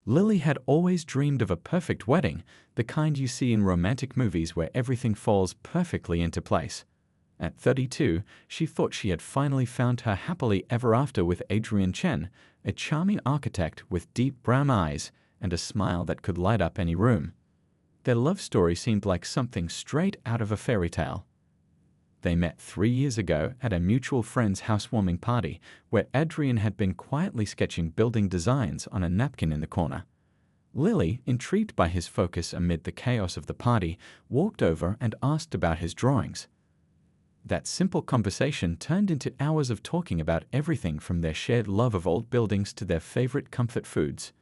Lily had always dreamed of a perfect wedding, the kind you see in romantic movies where everything falls perfectly into place. At 32, she thought she had finally found her happily ever after with Adrian Chen, a charming architect with deep brown eyes and a smile that could light up any room. Their love story seemed like something straight out of a fairy tale. They met 3 years ago at a mutual friend's housewarming party, where Adrian had been quietly sketching building designs on a napkin in the corner. Lily, intrigued by his focus amid the chaos of the party, walked over and asked about his drawings. That simple conversation turned into hours of talking about everything from their shared love of old buildings to their favorite comfort foods.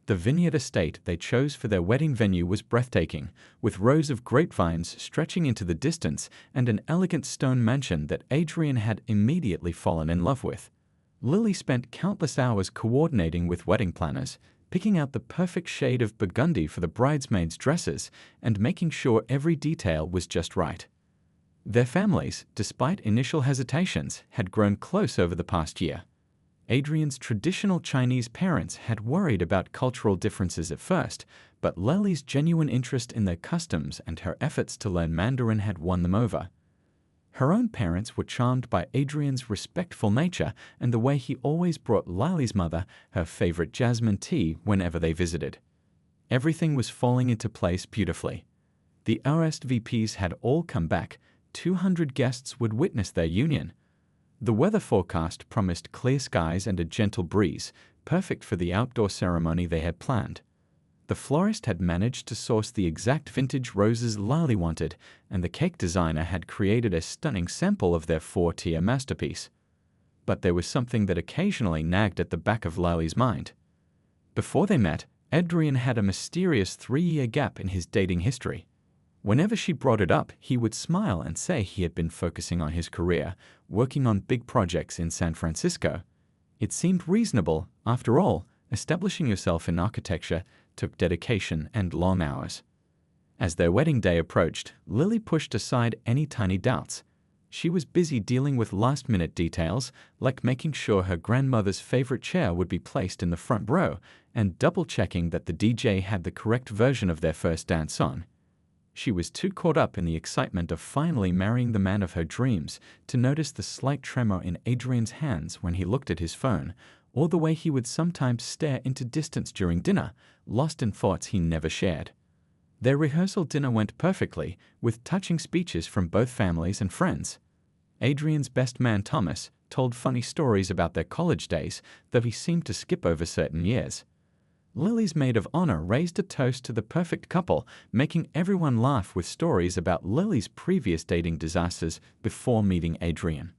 The vineyard estate they chose for their wedding venue was breathtaking, with rows of grapevines stretching into the distance and an elegant stone mansion that Adrian had immediately fallen in love with. Lily spent countless hours coordinating with wedding planners, picking out the perfect shade of burgundy for the bridesmaids' dresses and making sure every detail was just right. Their families, despite initial hesitations, had grown close over the past year. Adrian's traditional Chinese parents had worried about cultural differences at first, but Lily's genuine interest in their customs and her efforts to learn Mandarin had won them over. Her own parents were charmed by Adrian's respectful nature and the way he always brought Lily's mother her favorite jasmine tea whenever they visited. Everything was falling into place beautifully. The RSVPs had all come back. 200 guests would witness their union. The weather forecast promised clear skies and a gentle breeze, perfect for the outdoor ceremony they had planned. The florist had managed to source the exact vintage roses Lily wanted, and the cake designer had created a stunning sample of their 4-tier masterpiece. But there was something that occasionally nagged at the back of Lily's mind. Before they met, Adrian had a mysterious 3-year gap in his dating history. Whenever she brought it up, he would smile and say he had been focusing on his career, working on big projects in San Francisco. It seemed reasonable. After all, establishing yourself in architecture took dedication and long hours. As their wedding day approached, Lily pushed aside any tiny doubts. She was busy dealing with last-minute details, like making sure her grandmother's favorite chair would be placed in the front row and double-checking that the DJ had the correct version of their first dance song. She was too caught up in the excitement of finally marrying the man of her dreams to notice the slight tremor in Adrian's hands when he looked at his phone, or the way he would sometimes stare into distance during dinner, lost in thoughts he never shared. Their rehearsal dinner went perfectly, with touching speeches from both families and friends. Adrian's best man, Thomas, told funny stories about their college days, though he seemed to skip over certain years. Lily's maid of honor raised a toast to the perfect couple, making everyone laugh with stories about Lily's previous dating disasters before meeting Adrian.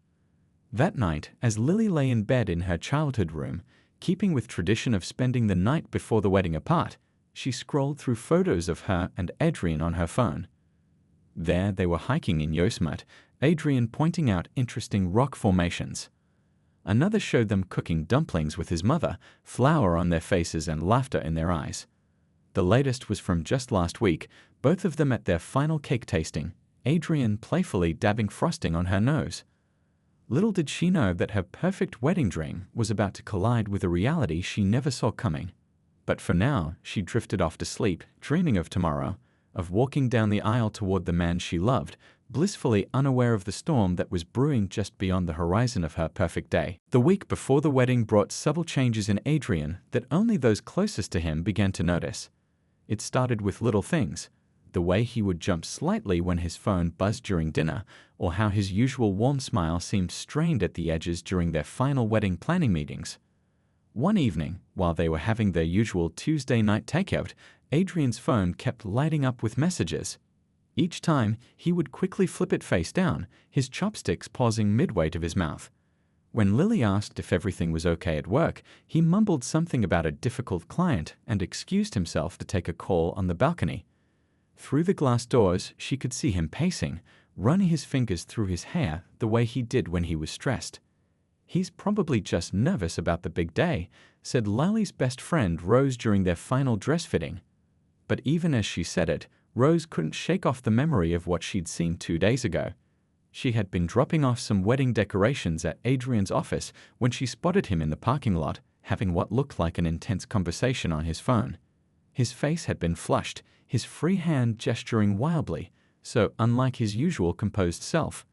That night, as Lily lay in bed in her childhood room, keeping with tradition of spending the night before the wedding apart, she scrolled through photos of her and Adrian on her phone. There they were hiking in Yosemite, Adrian pointing out interesting rock formations. Another showed them cooking dumplings with his mother, flour on their faces and laughter in their eyes. The latest was from just last week, both of them at their final cake tasting, Adrian playfully dabbing frosting on her nose. Little did she know that her perfect wedding dream was about to collide with a reality she never saw coming. But for now, she drifted off to sleep, dreaming of tomorrow, of walking down the aisle toward the man she loved, blissfully unaware of the storm that was brewing just beyond the horizon of her perfect day. The week before the wedding brought subtle changes in Adrian that only those closest to him began to notice. It started with little things, the way he would jump slightly when his phone buzzed during dinner, or how his usual warm smile seemed strained at the edges during their final wedding planning meetings. One evening, while they were having their usual Tuesday night takeout, Adrian's phone kept lighting up with messages. Each time, he would quickly flip it face down, his chopsticks pausing midway to his mouth. When Lily asked if everything was okay at work, he mumbled something about a difficult client and excused himself to take a call on the balcony. Through the glass doors, she could see him pacing, running his fingers through his hair the way he did when he was stressed. "He's probably just nervous about the big day," said Lily's best friend Rose during their final dress fitting. But even as she said it, Rose couldn't shake off the memory of what she'd seen 2 days ago. She had been dropping off some wedding decorations at Adrian's office when she spotted him in the parking lot, having what looked like an intense conversation on his phone. His face had been flushed, his free hand gesturing wildly, so unlike his usual composed self.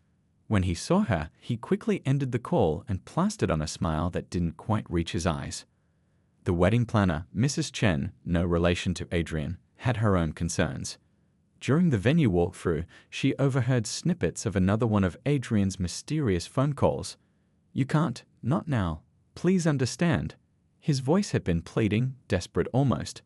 When he saw her, he quickly ended the call and plastered on a smile that didn't quite reach his eyes. The wedding planner, Mrs. Chen, no relation to Adrian, had her own concerns. During the venue walkthrough, she overheard snippets of another one of Adrian's mysterious phone calls. "You can't, not now. Please understand." His voice had been pleading, desperate almost.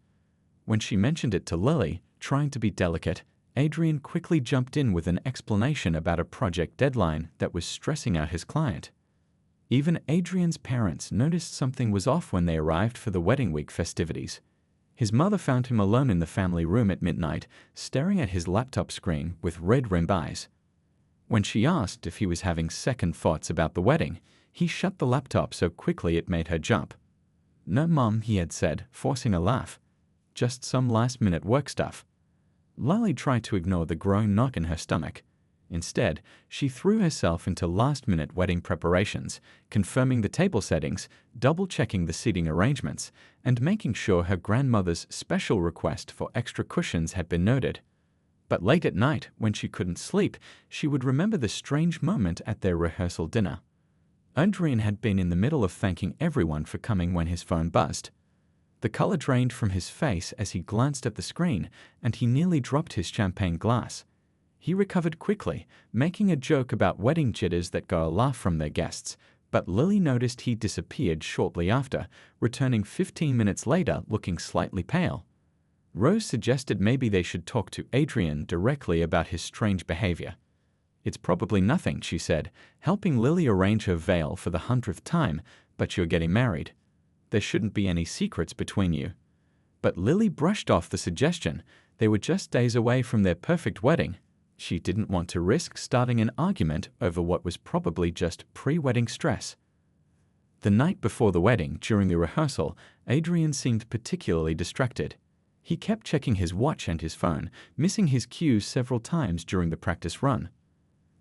When she mentioned it to Lily, trying to be delicate, Adrian quickly jumped in with an explanation about a project deadline that was stressing out his client. Even Adrian's parents noticed something was off when they arrived for the wedding week festivities. His mother found him alone in the family room at midnight, staring at his laptop screen with red-rimmed eyes. When she asked if he was having second thoughts about the wedding, he shut the laptop so quickly it made her jump. "No, Mom," he had said, forcing a laugh. "Just some last-minute work stuff." Lily tried to ignore the growing knock in her stomach. Instead, she threw herself into last-minute wedding preparations, confirming the table settings, double-checking the seating arrangements, and making sure her grandmother's special request for extra cushions had been noted. But late at night, when she couldn't sleep, she would remember the strange moment at their rehearsal dinner. Adrian had been in the middle of thanking everyone for coming when his phone buzzed. The color drained from his face as he glanced at the screen, and he nearly dropped his champagne glass. He recovered quickly, making a joke about wedding jitters that got a laugh from their guests, but Lily noticed he disappeared shortly after, returning 15 minutes later looking slightly pale. Rose suggested maybe they should talk to Adrian directly about his strange behavior. "It's probably nothing," she said, helping Lily arrange her veil for the 100th time, "but you're getting married. There shouldn't be any secrets between you." But Lily brushed off the suggestion. They were just days away from their perfect wedding. She didn't want to risk starting an argument over what was probably just pre-wedding stress. The night before the wedding, during the rehearsal, Adrian seemed particularly distracted. He kept checking his watch and his phone, missing his cues several times during the practice run.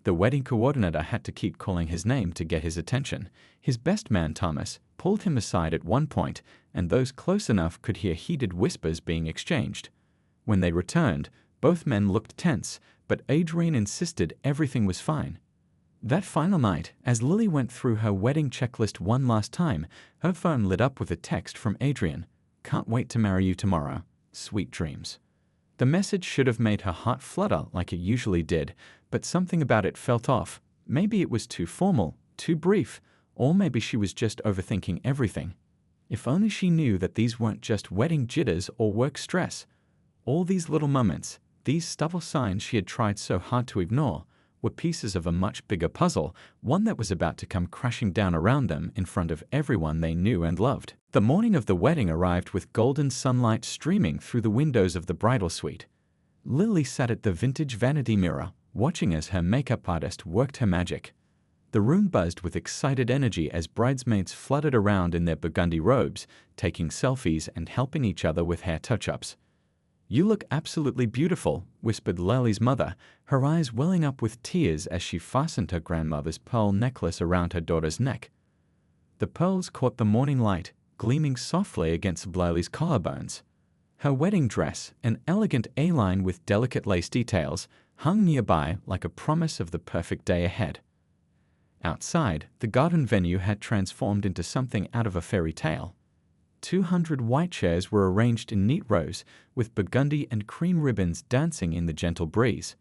The wedding coordinator had to keep calling his name to get his attention. His best man, Thomas, pulled him aside at one point, and those close enough could hear heated whispers being exchanged. When they returned, both men looked tense, but Adrian insisted everything was fine. That final night, as Lily went through her wedding checklist one last time, her phone lit up with a text from Adrian. "Can't wait to marry you tomorrow. Sweet dreams." The message should have made her heart flutter like it usually did, but something about it felt off. Maybe it was too formal, too brief, or maybe she was just overthinking everything. If only she knew that these weren't just wedding jitters or work stress. All these little moments, these subtle signs she had tried so hard to ignore, were pieces of a much bigger puzzle, one that was about to come crashing down around them in front of everyone they knew and loved. The morning of the wedding arrived with golden sunlight streaming through the windows of the bridal suite. Lily sat at the vintage vanity mirror, watching as her makeup artist worked her magic. The room buzzed with excited energy as bridesmaids fluttered around in their burgundy robes, taking selfies and helping each other with hair touch-ups. "You look absolutely beautiful," whispered Lily's mother, her eyes welling up with tears as she fastened her grandmother's pearl necklace around her daughter's neck. The pearls caught the morning light, gleaming softly against Lily's collarbones. Her wedding dress, an elegant A-line with delicate lace details, hung nearby like a promise of the perfect day ahead. Outside, the garden venue had transformed into something out of a fairy tale. 200 white chairs were arranged in neat rows, with burgundy and cream ribbons dancing in the gentle breeze.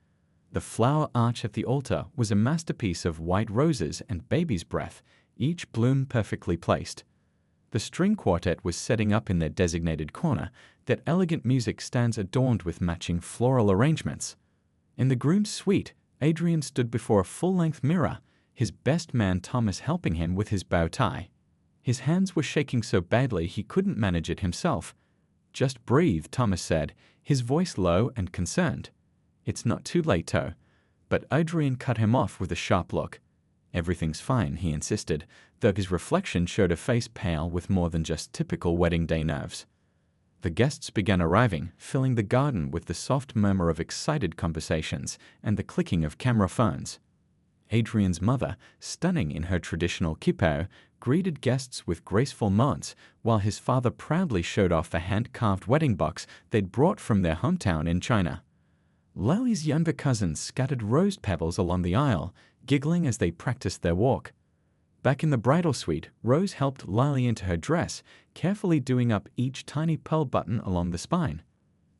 The flower arch at the altar was a masterpiece of white roses and baby's breath, each bloom perfectly placed. The string quartet was setting up in their designated corner, their elegant music stands adorned with matching floral arrangements. In the groom's suite, Adrian stood before a full-length mirror, his best man Thomas helping him with his bow tie. His hands were shaking so badly he couldn't manage it himself. "Just breathe," Thomas said, his voice low and concerned. "It's not too late, Toe." But Adrian cut him off with a sharp look. "Everything's fine," he insisted, though his reflection showed a face pale with more than just typical wedding day nerves. The guests began arriving, filling the garden with the soft murmur of excited conversations and the clicking of camera phones. Adrian's mother, stunning in her traditional kippah, greeted guests with graceful moans, while his father proudly showed off the hand-carved wedding box they'd brought from their hometown in China. Lily's younger cousins scattered rose pebbles along the aisle, giggling as they practiced their walk. Back in the bridal suite, Rose helped Lily into her dress, carefully doing up each tiny pearl button along the spine.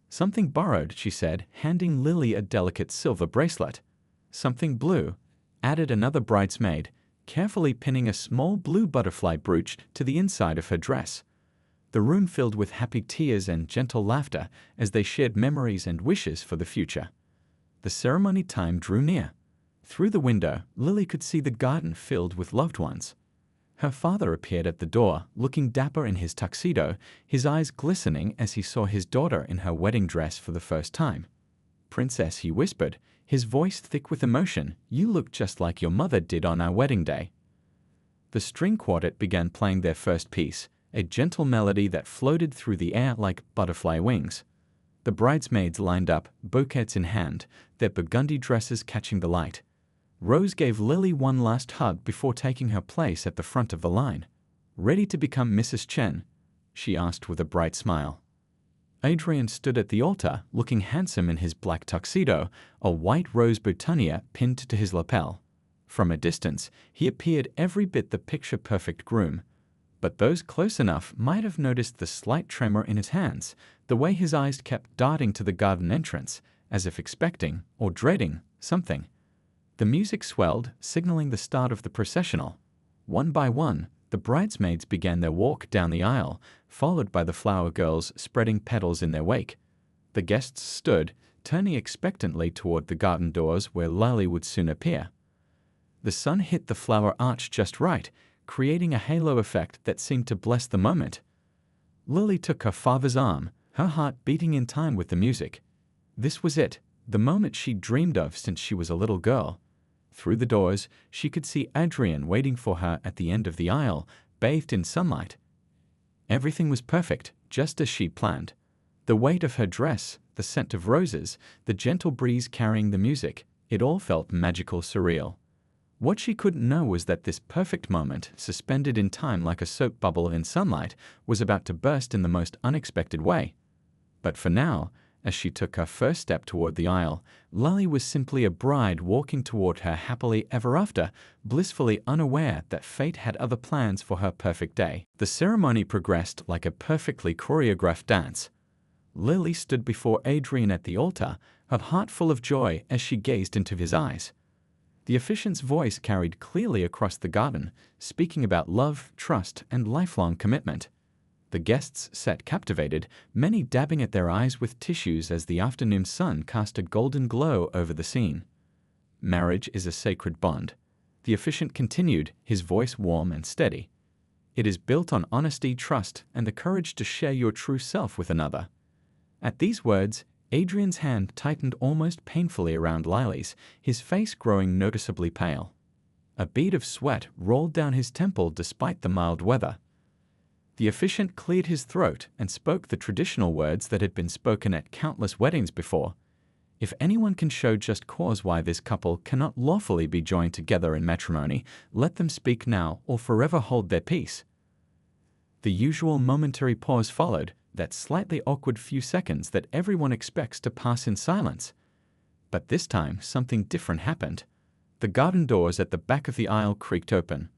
"Something borrowed," she said, handing Lily a delicate silver bracelet. "Something blue," added another bridesmaid, carefully pinning a small blue butterfly brooch to the inside of her dress. The room filled with happy tears and gentle laughter as they shared memories and wishes for the future. The ceremony time drew near. Through the window, Lily could see the garden filled with loved ones. Her father appeared at the door, looking dapper in his tuxedo, his eyes glistening as he saw his daughter in her wedding dress for the first time. "Princess," he whispered, his voice thick with emotion, "you look just like your mother did on our wedding day." The string quartet began playing their first piece, a gentle melody that floated through the air like butterfly wings. The bridesmaids lined up, bouquets in hand, their burgundy dresses catching the light. Rose gave Lily one last hug before taking her place at the front of the line. "Ready to become Mrs. Chen?" she asked with a bright smile. Adrian stood at the altar, looking handsome in his black tuxedo, a white rose boutonniere pinned to his lapel. From a distance, he appeared every bit the picture-perfect groom. But those close enough might have noticed the slight tremor in his hands, the way his eyes kept darting to the garden entrance, as if expecting, or dreading, something. The music swelled, signaling the start of the processional. One by one, the bridesmaids began their walk down the aisle, followed by the flower girls spreading petals in their wake. The guests stood, turning expectantly toward the garden doors where Lily would soon appear. The sun hit the flower arch just right, creating a halo effect that seemed to bless the moment. Lily took her father's arm, her heart beating in time with the music. This was it, the moment she'd dreamed of since she was a little girl. Through the doors, she could see Adrian waiting for her at the end of the aisle, bathed in sunlight. Everything was perfect, just as she planned. The weight of her dress, the scent of roses, the gentle breeze carrying the music, it all felt magical, surreal. What she couldn't know was that this perfect moment, suspended in time like a soap bubble in sunlight, was about to burst in the most unexpected way. But for now, as she took her first step toward the aisle, Lily was simply a bride walking toward her happily ever after, blissfully unaware that fate had other plans for her perfect day. The ceremony progressed like a perfectly choreographed dance. Lily stood before Adrian at the altar, her heart full of joy as she gazed into his eyes. The officiant's voice carried clearly across the garden, speaking about love, trust, and lifelong commitment. The guests sat captivated, many dabbing at their eyes with tissues as the afternoon sun cast a golden glow over the scene. "Marriage is a sacred bond," the officiant continued, his voice warm and steady. "It is built on honesty, trust, and the courage to share your true self with another." At these words, Adrian's hand tightened almost painfully around Lily's, his face growing noticeably pale. A bead of sweat rolled down his temple despite the mild weather. The officiant cleared his throat and spoke the traditional words that had been spoken at countless weddings before. "If anyone can show just cause why this couple cannot lawfully be joined together in matrimony, let them speak now or forever hold their peace." The usual momentary pause followed, that slightly awkward few seconds that everyone expects to pass in silence. But this time, something different happened. The garden doors at the back of the aisle creaked open.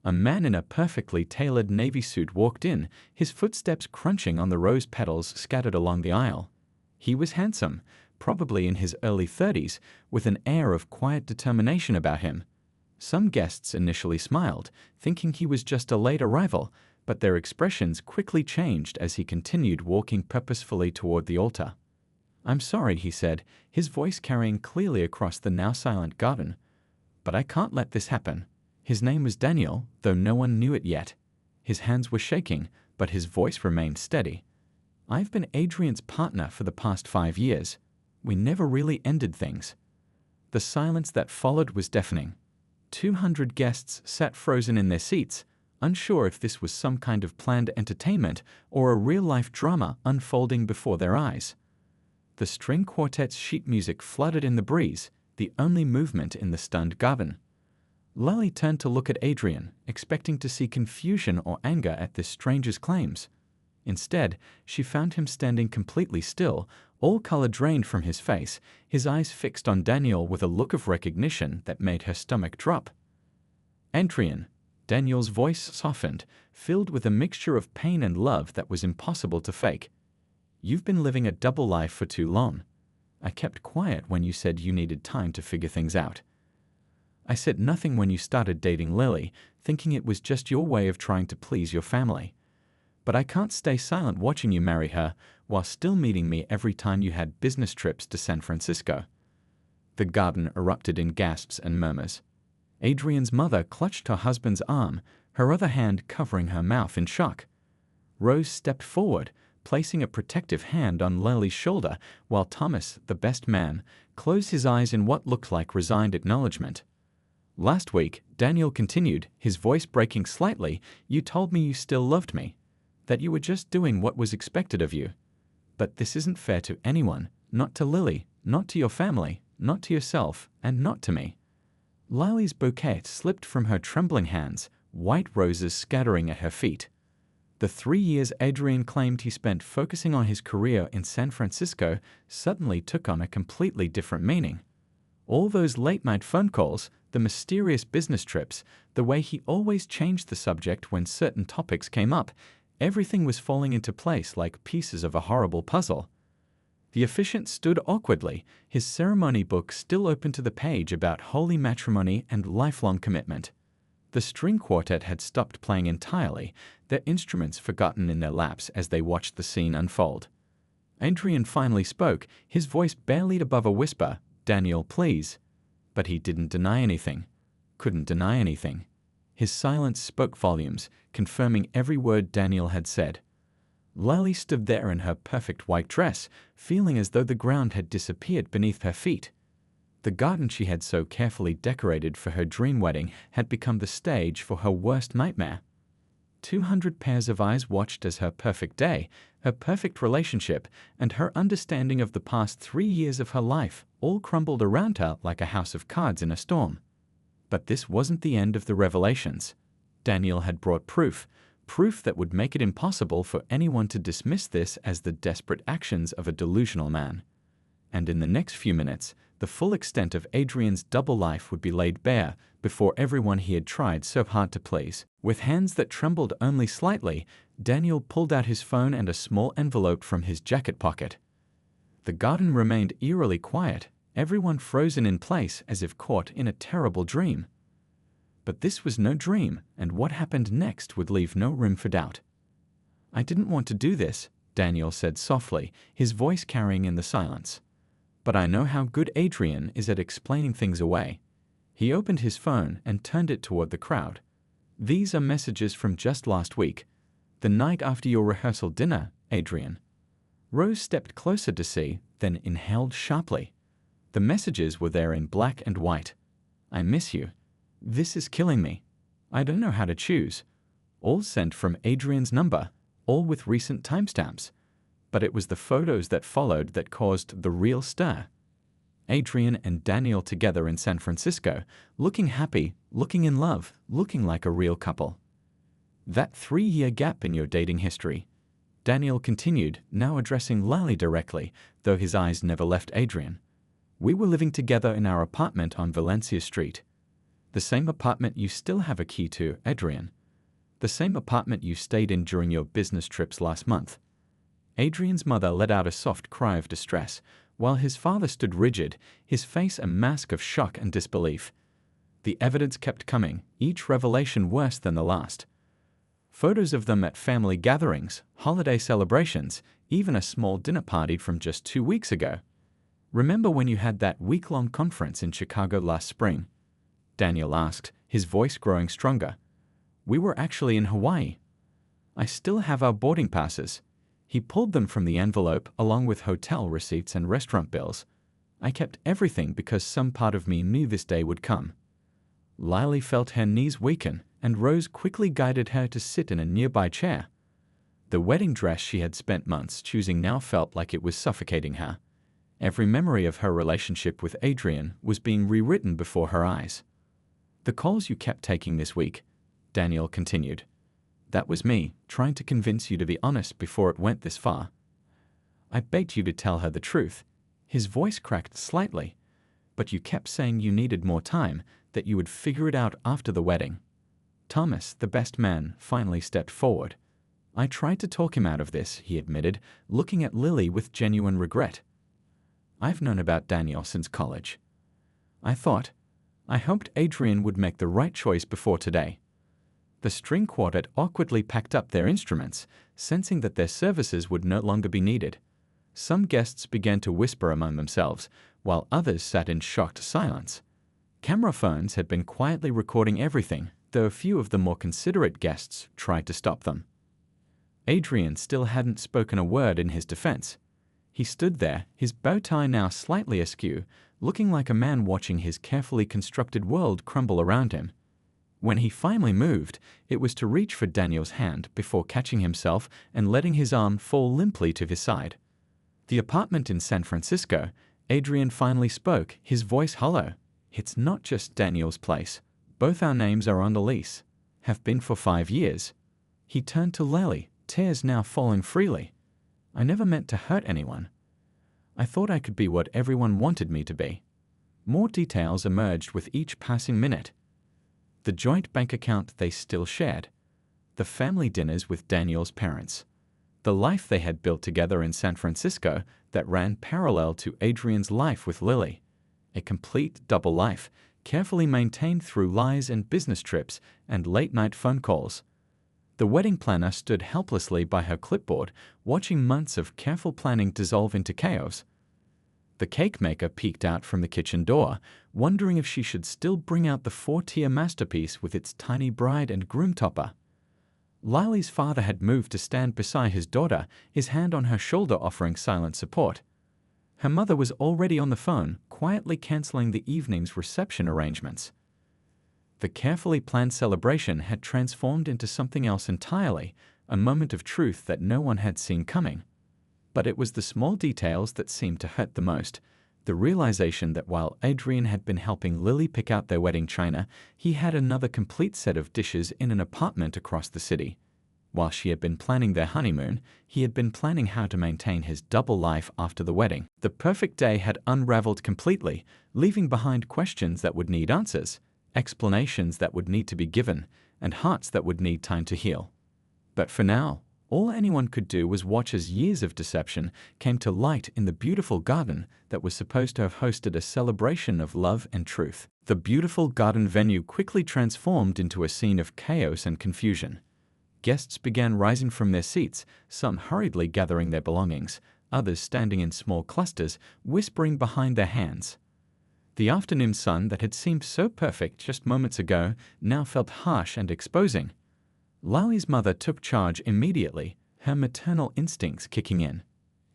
A man in a perfectly tailored navy suit walked in, his footsteps crunching on the rose petals scattered along the aisle. He was handsome, probably in his early 30s, with an air of quiet determination about him. Some guests initially smiled, thinking he was just a late arrival, but their expressions quickly changed as he continued walking purposefully toward the altar. "I'm sorry," he said, his voice carrying clearly across the now silent garden, "but I can't let this happen." His name was Daniel, though no one knew it yet. His hands were shaking, but his voice remained steady. "I've been Adrian's partner for the past 5 years. We never really ended things." The silence that followed was deafening. 200 guests sat frozen in their seats, unsure if this was some kind of planned entertainment or a real-life drama unfolding before their eyes. The string quartet's sheet music flooded in the breeze, the only movement in the stunned garden. Lily turned to look at Adrian, expecting to see confusion or anger at this stranger's claims. Instead, she found him standing completely still, all color drained from his face, his eyes fixed on Daniel with a look of recognition that made her stomach drop. "Adrian," Daniel's voice softened, filled with a mixture of pain and love that was impossible to fake. "You've been living a double life for too long. I kept quiet when you said you needed time to figure things out. I said nothing when you started dating Lily, thinking it was just your way of trying to please your family. But I can't stay silent watching you marry her while still meeting me every time you had business trips to San Francisco." The garden erupted in gasps and murmurs. Adrian's mother clutched her husband's arm, her other hand covering her mouth in shock. Rose stepped forward, placing a protective hand on Lily's shoulder, while Thomas, the best man, closed his eyes in what looked like resigned acknowledgement. "Last week," Daniel continued, his voice breaking slightly, "you told me you still loved me, that you were just doing what was expected of you. But this isn't fair to anyone, not to Lily, not to your family, not to yourself, and not to me." Lily's bouquet slipped from her trembling hands, white roses scattering at her feet. The 3 years Adrian claimed he spent focusing on his career in San Francisco suddenly took on a completely different meaning. All those late-night phone calls, the mysterious business trips, the way he always changed the subject when certain topics came up, everything was falling into place like pieces of a horrible puzzle. The officiant stood awkwardly, his ceremony book still open to the page about holy matrimony and lifelong commitment. The string quartet had stopped playing entirely, their instruments forgotten in their laps as they watched the scene unfold. Adrian finally spoke, his voice barely above a whisper, "Daniel, please." But he didn't deny anything, couldn't deny anything. His silence spoke volumes, confirming every word Daniel had said. Lily stood there in her perfect white dress, feeling as though the ground had disappeared beneath her feet. The garden she had so carefully decorated for her dream wedding had become the stage for her worst nightmare. 200 pairs of eyes watched as her perfect day, her perfect relationship, and her understanding of the past 3 years of her life all crumbled around her like a house of cards in a storm. But this wasn't the end of the revelations. Daniel had brought proof that would make it impossible for anyone to dismiss this as the desperate actions of a delusional man. And in the next few minutes, the full extent of Adrian's double life would be laid bare before everyone he had tried so hard to please. With hands that trembled only slightly, Daniel pulled out his phone and a small envelope from his jacket pocket. The garden remained eerily quiet, everyone frozen in place as if caught in a terrible dream. But this was no dream, and what happened next would leave no room for doubt. "I didn't want to do this," Daniel said softly, his voice carrying in the silence. "But I know how good Adrian is at explaining things away." He opened his phone and turned it toward the crowd. "These are messages from just last week, the night after your rehearsal dinner, Adrian." Rose stepped closer to see, then inhaled sharply. The messages were there in black and white. "I miss you. This is killing me. I don't know how to choose." All sent from Adrian's number, all with recent timestamps. But it was the photos that followed that caused the real stir. Adrian and Daniel together in San Francisco, looking happy, looking in love, looking like a real couple. "That 3-year gap in your dating history," Daniel continued, now addressing Lily directly, though his eyes never left Adrian. "We were living together in our apartment on Valencia Street. The same apartment you still have a key to, Adrian. The same apartment you stayed in during your business trips last month." Adrian's mother let out a soft cry of distress, while his father stood rigid, his face a mask of shock and disbelief. The evidence kept coming, each revelation worse than the last. Photos of them at family gatherings, holiday celebrations, even a small dinner party from just 2 weeks ago. "Remember when you had that week-long conference in Chicago last spring?" Daniel asked, his voice growing stronger. "We were actually in Hawaii. I still have our boarding passes." He pulled them from the envelope along with hotel receipts and restaurant bills. "I kept everything because some part of me knew this day would come." Lily felt her knees weaken, and Rose quickly guided her to sit in a nearby chair. The wedding dress she had spent months choosing now felt like it was suffocating her. Every memory of her relationship with Adrian was being rewritten before her eyes. The calls you kept taking this week, Daniel continued. That was me, trying to convince you to be honest before it went this far. I begged you to tell her the truth. His voice cracked slightly. But you kept saying you needed more time, that you would figure it out after the wedding. Thomas, the best man, finally stepped forward. I tried to talk him out of this, he admitted, looking at Lily with genuine regret. I've known about Daniel since college. I hoped Adrian would make the right choice before today. The string quartet awkwardly packed up their instruments, sensing that their services would no longer be needed. Some guests began to whisper among themselves, while others sat in shocked silence. Camera phones had been quietly recording everything, though a few of the more considerate guests tried to stop them. Adrian still hadn't spoken a word in his defense. He stood there, his bow tie now slightly askew, looking like a man watching his carefully constructed world crumble around him. When he finally moved, it was to reach for Daniel's hand before catching himself and letting his arm fall limply to his side. The apartment in San Francisco, Adrian finally spoke, his voice hollow. It's not just Daniel's place. Both our names are on the lease. Have been for 5 years. He turned to Lily, tears now falling freely. I never meant to hurt anyone. I thought I could be what everyone wanted me to be. More details emerged with each passing minute. The joint bank account they still shared. The family dinners with Daniel's parents. The life they had built together in San Francisco that ran parallel to Adrian's life with Lily. A complete double life, carefully maintained through lies and business trips and late-night phone calls. The wedding planner stood helplessly by her clipboard, watching months of careful planning dissolve into chaos. The cake maker peeked out from the kitchen door, wondering if she should still bring out the 4-tier masterpiece with its tiny bride and groom topper. Lily's father had moved to stand beside his daughter, his hand on her shoulder offering silent support. Her mother was already on the phone, quietly canceling the evening's reception arrangements. The carefully planned celebration had transformed into something else entirely, a moment of truth that no one had seen coming. But it was the small details that seemed to hurt the most. The realization that while Adrian had been helping Lily pick out their wedding china, he had another complete set of dishes in an apartment across the city. While she had been planning their honeymoon, he had been planning how to maintain his double life after the wedding. The perfect day had unraveled completely, leaving behind questions that would need answers, explanations that would need to be given, and hearts that would need time to heal. But for now, all anyone could do was watch as years of deception came to light in the beautiful garden that was supposed to have hosted a celebration of love and truth. The beautiful garden venue quickly transformed into a scene of chaos and confusion. Guests began rising from their seats, some hurriedly gathering their belongings, others standing in small clusters, whispering behind their hands. The afternoon sun that had seemed so perfect just moments ago now felt harsh and exposing. Lily's mother took charge immediately, her maternal instincts kicking in.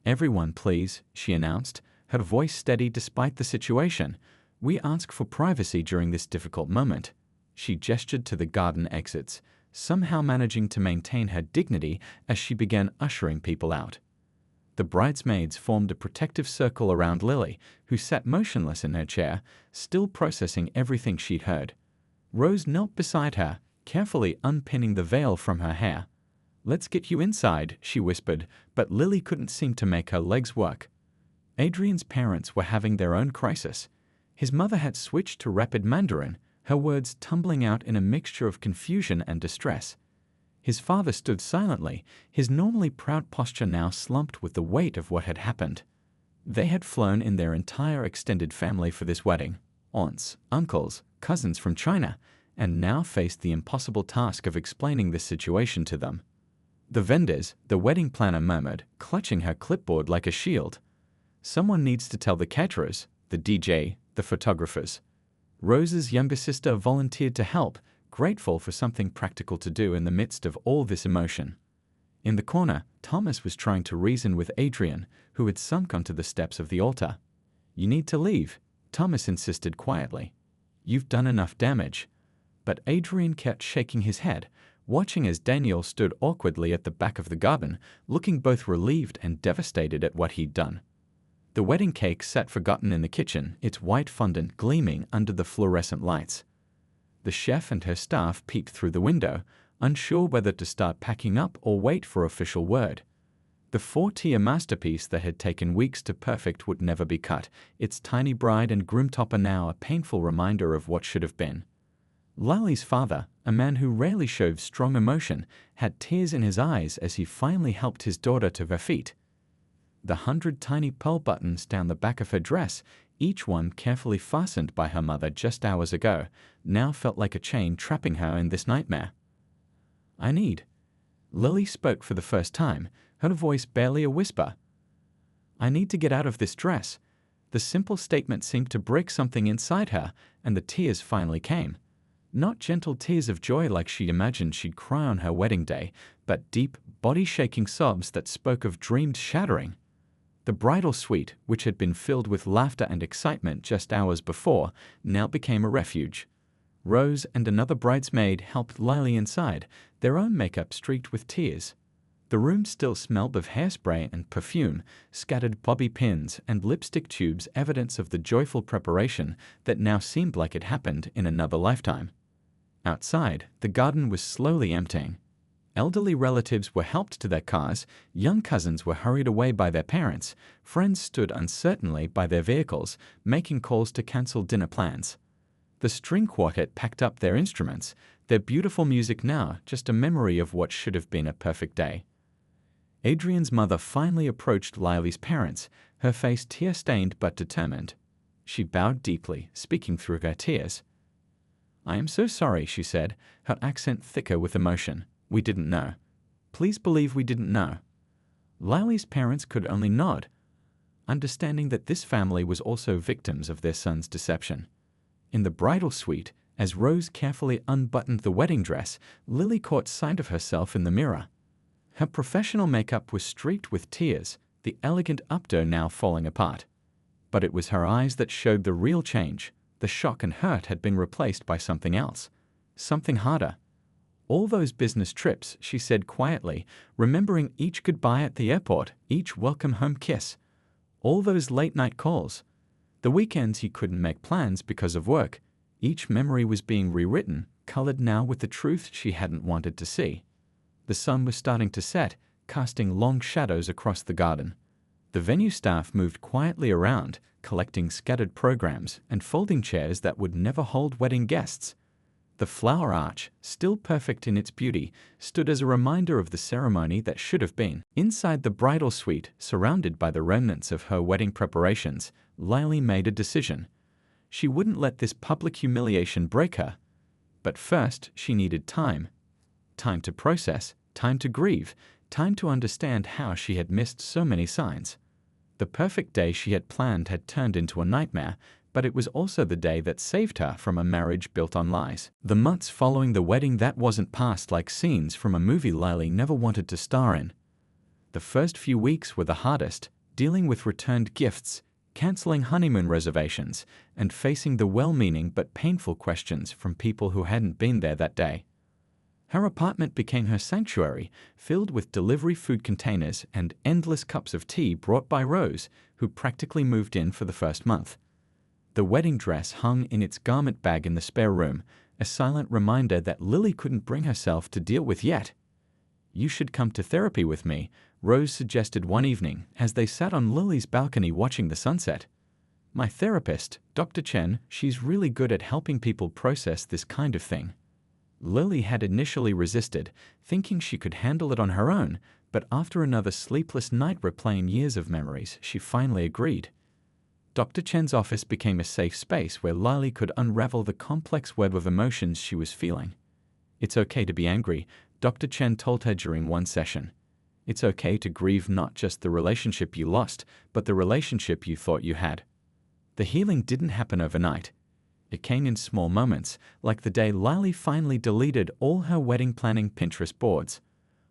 "Everyone, please," she announced, her voice steady despite the situation. "We ask for privacy during this difficult moment." She gestured to the garden exits, somehow managing to maintain her dignity as she began ushering people out. The bridesmaids formed a protective circle around Lily, who sat motionless in her chair, still processing everything she'd heard. Rose knelt beside her, carefully unpinning the veil from her hair. "Let's get you inside," she whispered, but Lily couldn't seem to make her legs work. Adrian's parents were having their own crisis. His mother had switched to rapid Mandarin, her words tumbling out in a mixture of confusion and distress. His father stood silently, his normally proud posture now slumped with the weight of what had happened. They had flown in their entire extended family for this wedding, aunts, uncles, cousins from China, and now faced the impossible task of explaining this situation to them. "The vendors," the wedding planner murmured, clutching her clipboard like a shield. "Someone needs to tell the caterers, the DJ, the photographers." Rose's younger sister volunteered to help, grateful for something practical to do in the midst of all this emotion. In the corner, Thomas was trying to reason with Adrian, who had sunk onto the steps of the altar. "You need to leave," Thomas insisted quietly. "You've done enough damage." But Adrian kept shaking his head, watching as Daniel stood awkwardly at the back of the garden, looking both relieved and devastated at what he'd done. The wedding cake sat forgotten in the kitchen, its white fondant gleaming under the fluorescent lights. The chef and her staff peeped through the window, unsure whether to start packing up or wait for official word. The 4-tier masterpiece that had taken weeks to perfect would never be cut, its tiny bride and groom topper now a painful reminder of what should have been. Lily's father, a man who rarely showed strong emotion, had tears in his eyes as he finally helped his daughter to her feet. The 100 tiny pearl buttons down the back of her dress, each one carefully fastened by her mother just hours ago, now felt like a chain trapping her in this nightmare. "I need." Lily spoke for the first time, her voice barely a whisper. "I need to get out of this dress." The simple statement seemed to break something inside her, and the tears finally came. Not gentle tears of joy like she imagined she'd cry on her wedding day, but deep, body-shaking sobs that spoke of dreamed shattering. The bridal suite, which had been filled with laughter and excitement just hours before, now became a refuge. Rose and another bridesmaid helped Lily inside, their own makeup streaked with tears. The room still smelled of hairspray and perfume, scattered bobby pins and lipstick tubes, evidence of the joyful preparation that now seemed like it happened in another lifetime. Outside, the garden was slowly emptying. Elderly relatives were helped to their cars, young cousins were hurried away by their parents, friends stood uncertainly by their vehicles, making calls to cancel dinner plans. The string quartet packed up their instruments, their beautiful music now just a memory of what should have been a perfect day. Adrian's mother finally approached Lily's parents, her face tear-stained but determined. She bowed deeply, speaking through her tears. "I am so sorry," she said, her accent thicker with emotion. "We didn't know. Please believe we didn't know." Lily's parents could only nod, understanding that this family was also victims of their son's deception. In the bridal suite, as Rose carefully unbuttoned the wedding dress, Lily caught sight of herself in the mirror. Her professional makeup was streaked with tears, the elegant updo now falling apart. But it was her eyes that showed the real change. The shock and hurt had been replaced by something else, something harder. "All those business trips," she said quietly, remembering each goodbye at the airport, each welcome home kiss. All those late-night calls. The weekends he couldn't make plans because of work. Each memory was being rewritten, colored now with the truth she hadn't wanted to see. The sun was starting to set, casting long shadows across the garden. The venue staff moved quietly around, collecting scattered programs and folding chairs that would never hold wedding guests. The flower arch, still perfect in its beauty, stood as a reminder of the ceremony that should have been. Inside the bridal suite, surrounded by the remnants of her wedding preparations, Lily made a decision. She wouldn't let this public humiliation break her. But first, she needed time. Time to process, time to grieve, time to understand how she had missed so many signs. The perfect day she had planned had turned into a nightmare, but it was also the day that saved her from a marriage built on lies. The months following the wedding that wasn't passed like scenes from a movie Lily never wanted to star in. The first few weeks were the hardest, dealing with returned gifts, canceling honeymoon reservations, and facing the well-meaning but painful questions from people who hadn't been there that day. Her apartment became her sanctuary, filled with delivery food containers and endless cups of tea brought by Rose, who practically moved in for the first month. The wedding dress hung in its garment bag in the spare room, a silent reminder that Lily couldn't bring herself to deal with yet. "You should come to therapy with me," Rose suggested one evening as they sat on Lily's balcony watching the sunset. "My therapist, Dr. Chen, she's really good at helping people process this kind of thing." Lily had initially resisted, thinking she could handle it on her own, but after another sleepless night replaying years of memories, she finally agreed. Dr. Chen's office became a safe space where Lily could unravel the complex web of emotions she was feeling. "It's okay to be angry," Dr. Chen told her during one session. "It's okay to grieve not just the relationship you lost, but the relationship you thought you had." The healing didn't happen overnight. It came in small moments, like the day Lily finally deleted all her wedding planning Pinterest boards,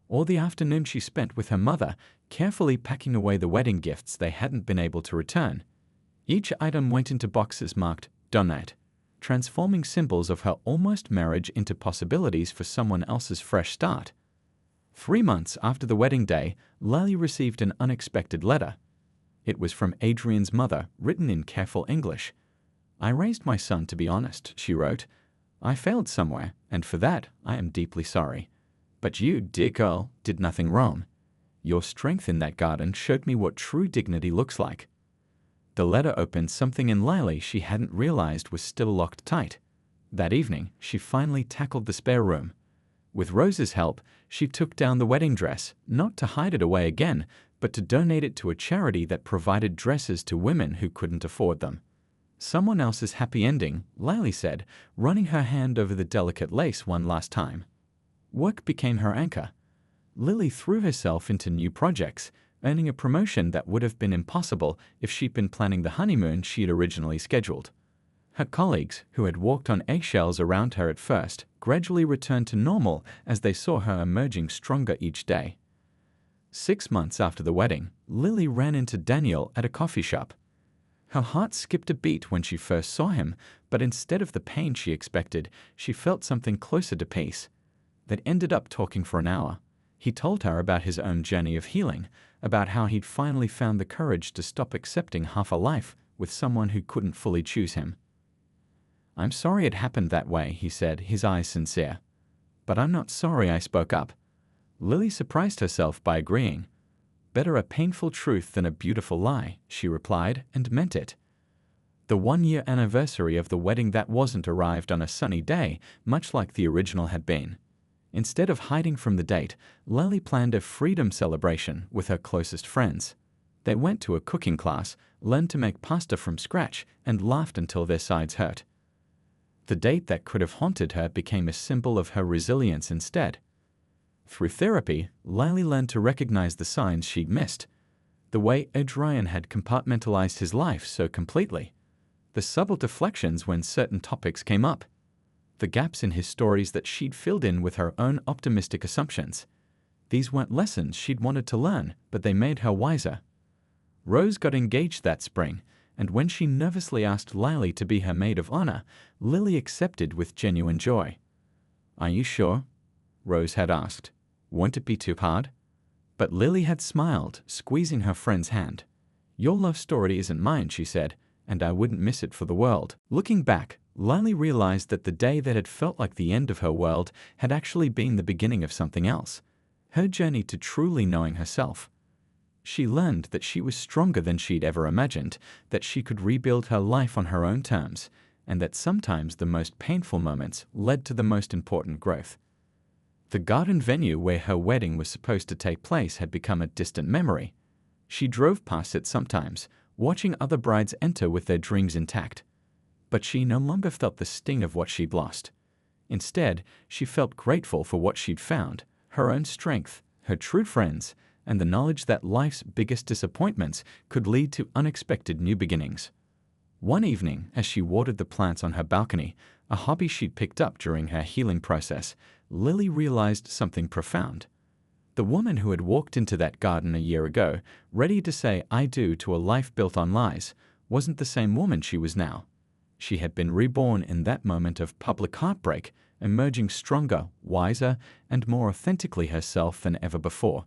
or the afternoon she spent with her mother, carefully packing away the wedding gifts they hadn't been able to return. Each item went into boxes marked "Donate," transforming symbols of her almost marriage into possibilities for someone else's fresh start. 3 months after the wedding day, Lily received an unexpected letter. It was from Adrian's mother, written in careful English. "I raised my son to be honest," she wrote. I failed somewhere, and for that I am deeply sorry. But you, dear girl, did nothing wrong. Your strength in that garden showed me what true dignity looks like." The letter opened something in Lily she hadn't realized was still locked tight. That evening, she finally tackled the spare room. With Rose's help, she took down the wedding dress, not to hide it away again, but to donate it to a charity that provided dresses to women who couldn't afford them. "Someone else's happy ending," Lily said, running her hand over the delicate lace one last time. Work became her anchor. Lily threw herself into new projects, earning a promotion that would have been impossible if she'd been planning the honeymoon she had originally scheduled. Her colleagues, who had walked on eggshells around her at first, gradually returned to normal as they saw her emerging stronger each day. 6 months after the wedding, Lily ran into Daniel at a coffee shop. Her heart skipped a beat when she first saw him, but instead of the pain she expected, she felt something closer to peace. They'd ended up talking for an hour. He told her about his own journey of healing, about how he'd finally found the courage to stop accepting half a life with someone who couldn't fully choose him. "I'm sorry it happened that way," he said, his eyes sincere. "But I'm not sorry I spoke up." Lily surprised herself by agreeing. "Better a painful truth than a beautiful lie," she replied, and meant it. The 1-year anniversary of the wedding that wasn't arrived on a sunny day, much like the original had been. Instead of hiding from the date, Lily planned a freedom celebration with her closest friends. They went to a cooking class, learned to make pasta from scratch, and laughed until their sides hurt. The date that could have haunted her became a symbol of her resilience instead. Through therapy, Lily learned to recognize the signs she'd missed. The way Adrian had compartmentalized his life so completely. The subtle deflections when certain topics came up. The gaps in his stories that she'd filled in with her own optimistic assumptions. These weren't lessons she'd wanted to learn, but they made her wiser. Rose got engaged that spring, and when she nervously asked Lily to be her maid of honor, Lily accepted with genuine joy. "Are you sure?" Rose had asked. "Won't it be too hard?" But Lily had smiled, squeezing her friend's hand. "Your love story isn't mine," she said, "and I wouldn't miss it for the world." Looking back, Lily realized that the day that had felt like the end of her world had actually been the beginning of something else. Her journey to truly knowing herself. She learned that she was stronger than she'd ever imagined, that she could rebuild her life on her own terms, and that sometimes the most painful moments led to the most important growth. The garden venue where her wedding was supposed to take place had become a distant memory. She drove past it sometimes, watching other brides enter with their dreams intact. But she no longer felt the sting of what she'd lost. Instead, she felt grateful for what she'd found, her own strength, her true friends, and the knowledge that life's biggest disappointments could lead to unexpected new beginnings. One evening, as she watered the plants on her balcony, a hobby she'd picked up during her healing process, Lily realized something profound. The woman who had walked into that garden a year ago, ready to say "I do" to a life built on lies, wasn't the same woman she was now. She had been reborn in that moment of public heartbreak, emerging stronger, wiser, and more authentically herself than ever before.